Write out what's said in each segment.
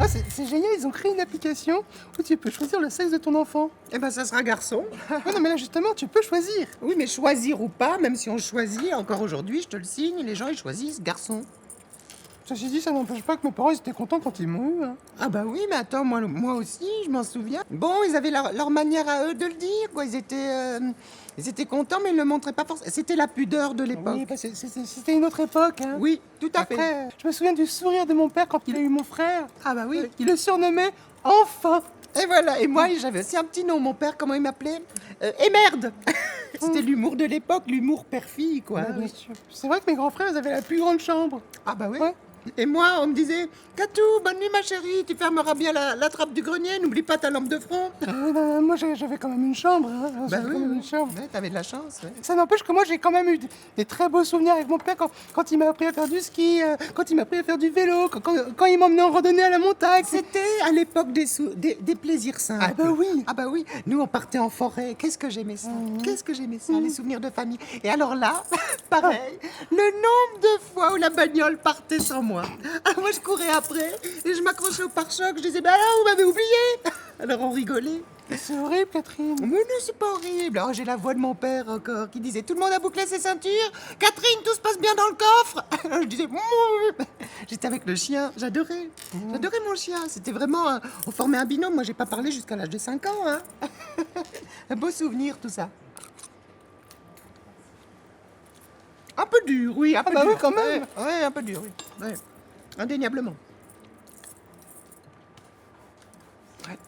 Ah, c'est génial, ils ont créé une application où tu peux choisir le sexe de ton enfant. Eh ben, ça sera garçon. Ouais, non, mais là, justement, tu peux choisir. Oui, mais choisir ou pas, même si on choisit, encore aujourd'hui, je te le signe, les gens, ils choisissent garçon. Ceci dit, ça n'empêche pas que mes parents ils étaient contents quand ils m'ont eu. Hein. Ah bah oui, mais attends, moi aussi, je m'en souviens. Bon, ils avaient leur manière à eux de le dire, quoi. Ils étaient contents, mais ils ne le montraient pas forcément. C'était la pudeur de l'époque. Oui, c'était une autre époque. Hein. Oui, tout à fait. Après, je me souviens du sourire de mon père quand il a eu mon frère. Ah bah oui. Il le surnommait Enfin. Et voilà, et moi j'avais aussi un petit nom, mon père, comment il m'appelait Et merde C'était l'humour de l'époque, l'humour père-fille, quoi. Ouais, bien sûr. C'est vrai que mes grands frères, ils avaient la plus grande chambre. Ah bah oui. Ouais. Et moi, on me disait, Katou, bonne nuit ma chérie, tu fermeras bien la trappe du grenier, n'oublie pas ta lampe de front. Moi, j'avais quand même une chambre. Hein. Bah J'avais oui, quand même oui. une chambre. Ouais, t'avais de la chance, ouais. Ça n'empêche que moi, j'ai quand même eu des très beaux souvenirs avec mon père quand il m'a appris à faire du ski, quand il m'a appris à faire du vélo, quand il m'emmenait en randonnée à la montagne. C'était à l'époque des plaisirs simples. Ah bah oui. Ah bah oui. Nous, on partait en forêt. Qu'est-ce que j'aimais ça. Qu'est-ce que j'aimais ça, les souvenirs de famille. Et alors là, pareil, le nombre de fois où la bagnole partait sans moi. Alors moi, je courais après et je m'accrochais au pare-choc. Je disais, bah là, vous m'avez oublié. Alors on rigolait. C'est horrible, Catherine. Mais non, c'est pas horrible. Oh, j'ai la voix de mon père encore qui disait, tout le monde a bouclé ses ceintures. Catherine, tout se passe bien dans le coffre. Alors je disais, mouh. J'étais avec le chien. J'adorais. J'adorais mon chien. C'était vraiment, on formait un binôme. Moi, j'ai pas parlé jusqu'à l'âge de 5 ans. Hein. Un beau souvenir, tout ça. Un peu dur, oui, un peu bah dur. oui, quand même. Ouais, un peu dur, oui. Ouais. Indéniablement.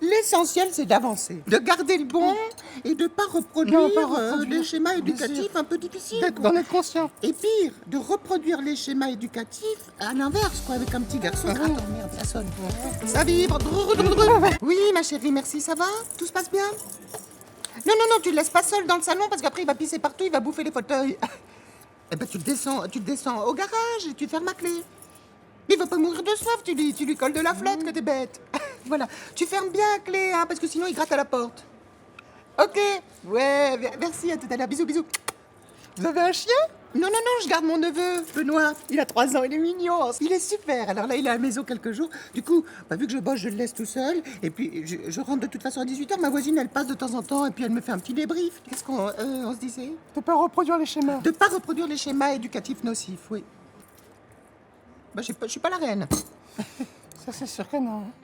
L'essentiel, c'est d'avancer, de garder le bon et de ne pas reproduire, Non, pas reproduire, des schémas bien éducatifs sûr. un peu difficiles. D'en être conscient. Et pire, de reproduire les schémas éducatifs à l'inverse, quoi, avec un petit garçon. Attends, merde, ça sonne. Ça vibre. Oui, ma chérie, merci, ça va? Tout se passe bien? Non, non, non, tu le laisses pas seul dans le salon parce qu'après il va pisser partout, il va bouffer les fauteuils. Eh ben, tu le descends au garage et tu fermes la clé. Il va pas mourir de soif, tu lui colles de la flotte, que t'es bête. Voilà, tu fermes bien la clé, hein, parce que sinon il gratte à la porte. Ok, ouais, merci, à tout à l'heure, bisous, bisous. Vous avez un chien? Non, non, non, je garde mon neveu, Benoît. Il a 3 ans, il est mignon. Il est super. Alors là, il est à la maison quelques jours. Du coup, bah, vu que je bosse, je le laisse tout seul. Et puis, je rentre de toute façon à 18h. Ma voisine, elle passe de temps en temps et puis elle me fait un petit débrief. Qu'est-ce qu'on on se disait? De pas reproduire les schémas. De pas reproduire les schémas éducatifs nocifs, oui. Bah, je suis pas la reine. Ça, c'est sûr que non.